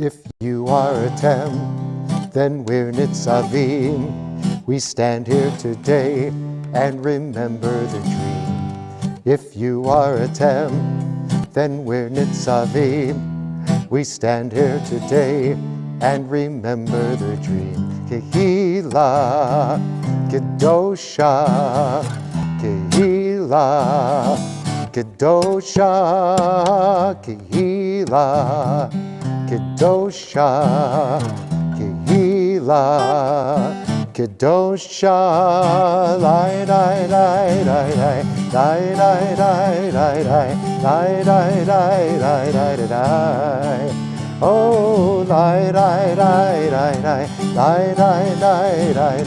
If you are a Tem, then we're Nitzavim. We stand here today and remember the dream. If you are a Tem, then we're Nitzavim. We stand here today and remember the dream. Kehila, Kedosha, Kehila, Kedosha, Kehila, Kedosha, Kehila, Kedosha, lai lai lai lai lai lai lai lai lai lai lai lai lai lai lai. Oh, lai lai lai lai lai lai lai lai lai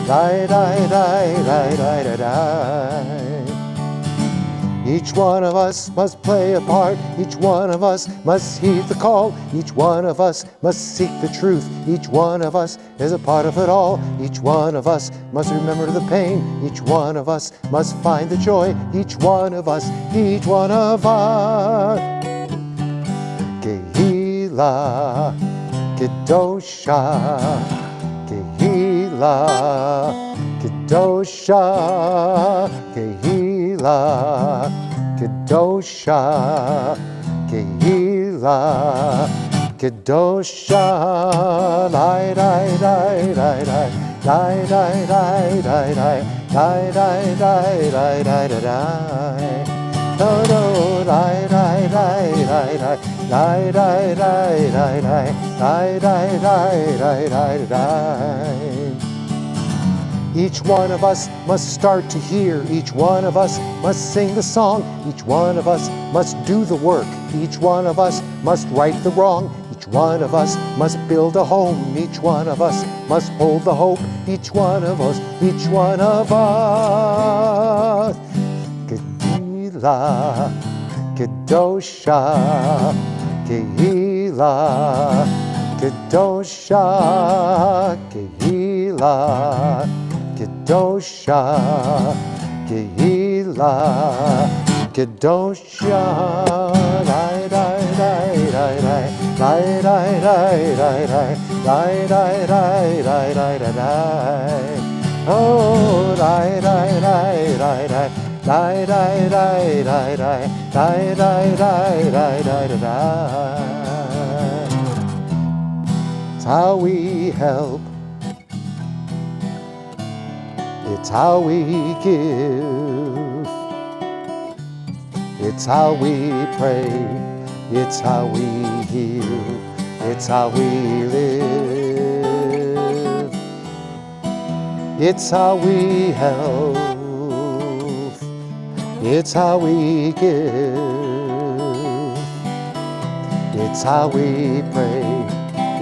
lai lai lai lai lai lai. Each one of us must play a part. Each one of us must heed the call. Each one of us must seek the truth. Each one of us is a part of it all. Each one of us must remember the pain. Each one of us must find the joy. Each one of us, each one of us. Kehila, Kedosha, Kehila, Kedosha, Kehila, Kedosha, Kehila, Kedosha, lai lai lai lai lai lai lai lai lai lai lai lai lai lai lai lai. Do do lai lai lai lai lai lai lai lai lai lai lai lai lai lai lai. Each one of us must start to hear. Each one of us must sing the song. Each one of us must do the work. Each one of us must right the wrong. Each one of us must build a home. Each one of us must hold the hope. Each one of us, each one of us. Kehila, Kedosha, Kehila, Kedosha, Kehila, Kedosha, Kehila, Kedosha, lai lai lai lai lai lai lai lai lai lai lai lai lai lai lai. Oh, lai lai lai lai lai lai lai lai lai lai lai lai lai lai lai lai. It's how we help. It's how we give. It's how we pray. It's how we heal. It's how we live. It's how we help. It's how we give. It's how we pray.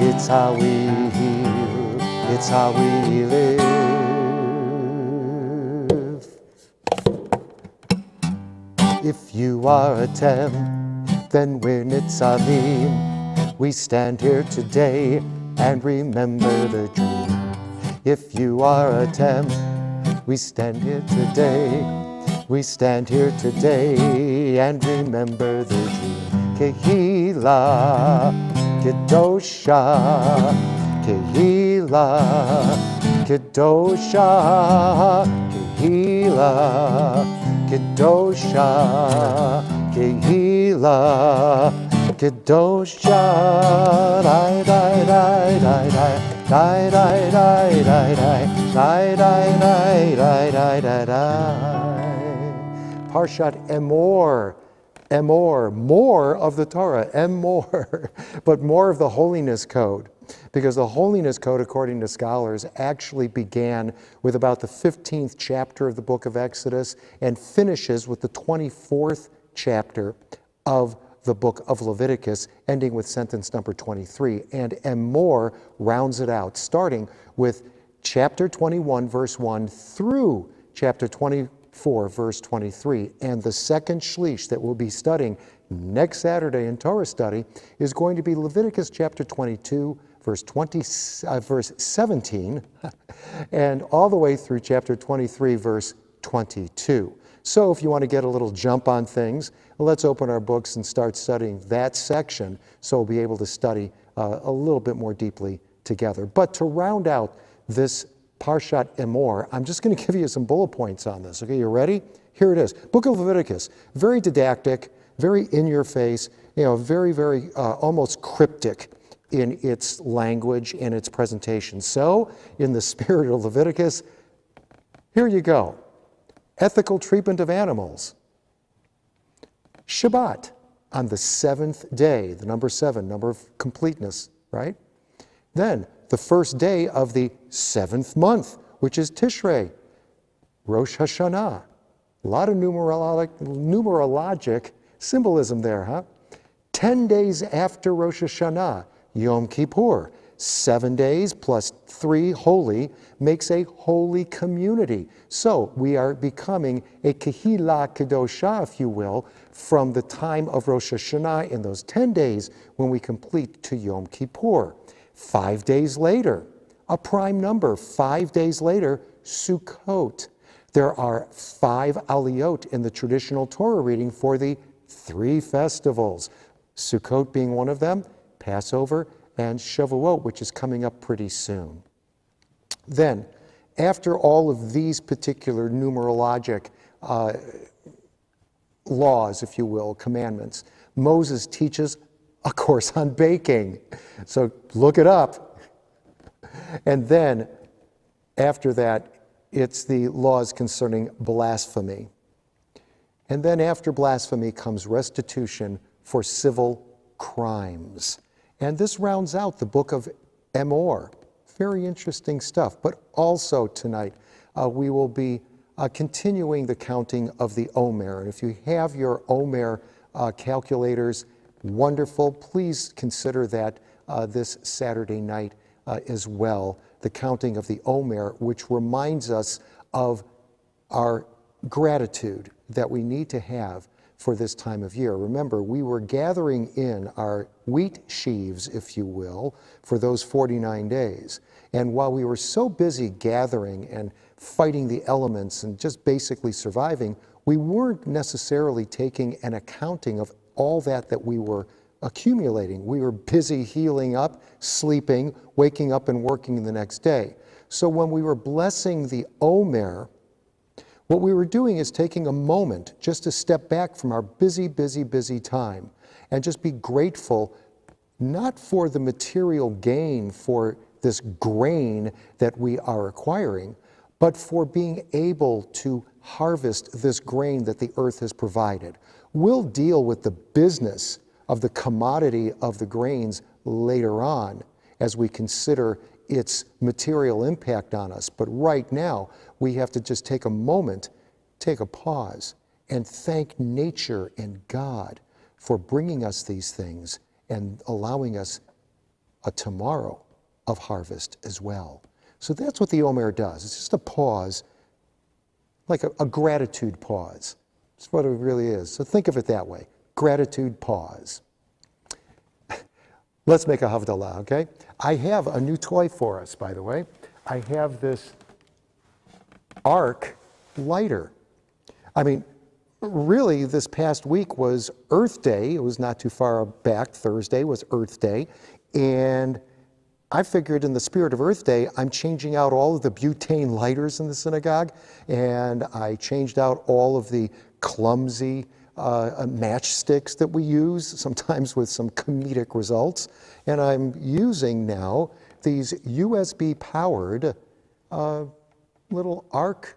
It's how we heal. It's how we live. If you are a Tem, then we're Nitzavim. We stand here today and remember the dream. If you are a Tem, we stand here today. We stand here today and remember the dream. Kehila, Kedosha, Kehila, Kedosha, Kehila, Kedosha, Kehila, Kedosha, lai lai lai lai lai lai lai lai lai lai lai lai lai lai. Parshat Emor, Emor, more of the Torah, Emor, but more of the holiness code. Because the holiness code, according to scholars, actually began with about the 15th chapter of the book of Exodus and finishes with the 24th chapter of the book of Leviticus, ending with sentence number 23. And Emor rounds it out, starting with chapter 21, verse 1 through chapter 24, verse 23. And the second shlish that we'll be studying next Saturday in Torah study is going to be Leviticus chapter 22, verse 17, and all the way through chapter 23, verse 22. So if you want to get a little jump on things, let's open our books and start studying that section so we'll be able to study a little bit more deeply together. But to round out this Parshat Emor, I'm just going to give you some bullet points on this. Okay, you ready? Here it is. Book of Leviticus, very didactic, very in your face, very, very almost cryptic in its language and its presentation. So, in the spirit of Leviticus, here you go. Ethical treatment of animals. Shabbat, on the seventh day, the number 7, number of completeness, right? Then, the first day of the 7th month, which is Tishrei, Rosh Hashanah. A lot of numerologic symbolism there, huh? 10 days after Rosh Hashanah, Yom Kippur. 7 days plus 3 holy makes a holy community. So we are becoming a Kehillah Kedosha, if you will, from the time of Rosh Hashanah in those 10 days when we complete to Yom Kippur. 5 days later, a prime number, 5 days later, Sukkot. There are 5 aliyot in the traditional Torah reading for the 3 festivals. Sukkot being one of them, Passover, and Shavuot, which is coming up pretty soon. Then, after all of these particular numerologic laws, if you will, commandments, Moses teaches a course on baking. So look it up. And then, after that, it's the laws concerning blasphemy. And then after blasphemy comes restitution for civil crimes. And this rounds out the book of Emor. Very interesting stuff. But also tonight, we will be continuing the counting of the Omer. And if you have your Omer calculators, wonderful. Please consider that this Saturday night as well, the counting of the Omer, which reminds us of our gratitude that we need to have for this time of year. Remember, we were gathering in our wheat sheaves, if you will, for those 49 days. And while we were so busy gathering and fighting the elements and just basically surviving, we weren't necessarily taking an accounting of all that we were accumulating. We were busy healing up, sleeping, waking up and working the next day. So when we were blessing the Omer, what we were doing is taking a moment just to step back from our busy time and just be grateful, not for the material gain for this grain that we are acquiring, but for being able to harvest this grain that the earth has provided. We'll deal with the business of the commodity of the grains later on as we consider its material impact on us. But right now, we have to just take a moment, take a pause, and thank nature and God for bringing us these things and allowing us a tomorrow of harvest as well. So that's what the Omer does. It's just a pause, like a gratitude pause. That's what it really is. So think of it that way. Gratitude pause. Let's make a Havdalah, okay? I have a new toy for us, by the way. I have this arc lighter. I mean, really, this past week was Earth Day. It was not too far back. Thursday was Earth Day. And I figured in the spirit of Earth Day, I'm changing out all of the butane lighters in the synagogue, and I changed out all of the clumsy matchsticks that we use, sometimes with some comedic results. And I'm using now these USB-powered little arc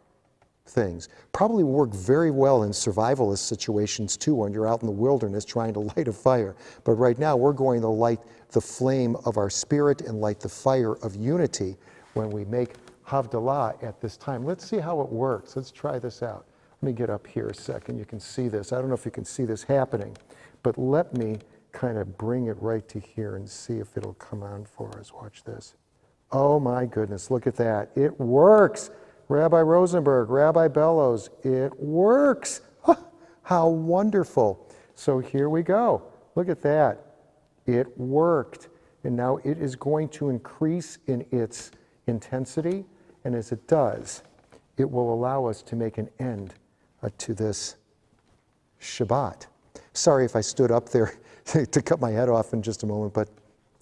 things. Probably work very well in survivalist situations too when you're out in the wilderness trying to light a fire. But right now we're going to light the flame of our spirit and light the fire of unity when we make Havdalah at this time. Let's see how it works. Let's try this out. Let me get up here a second. You can see this. I don't know if you can see this happening, but let me kind of bring it right to here and see if it'll come on for us. Watch this. Oh my goodness, look at that. It works. Rabbi Rosenberg, Rabbi Bellows, it works. How wonderful. So here we go. Look at that. It worked. And now it is going to increase in its intensity. And as it does, it will allow us to make an end to this Shabbat. Sorry if I stood up there to cut my head off in just a moment, but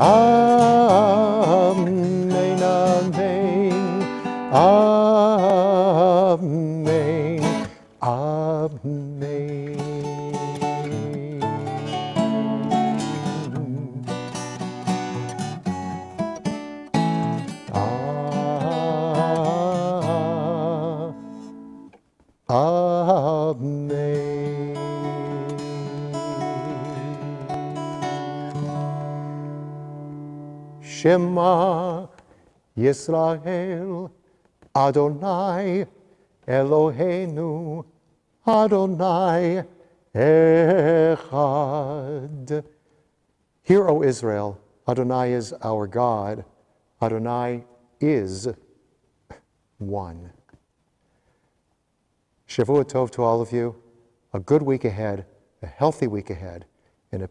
Amen, amen, amen, amen. Amen. Shema Yisrael, Adonai Eloheinu, Adonai Echad. Hear, O Israel, Adonai is our God. Adonai is one. Shavua Tov to all of you. A good week ahead, a healthy week ahead, and a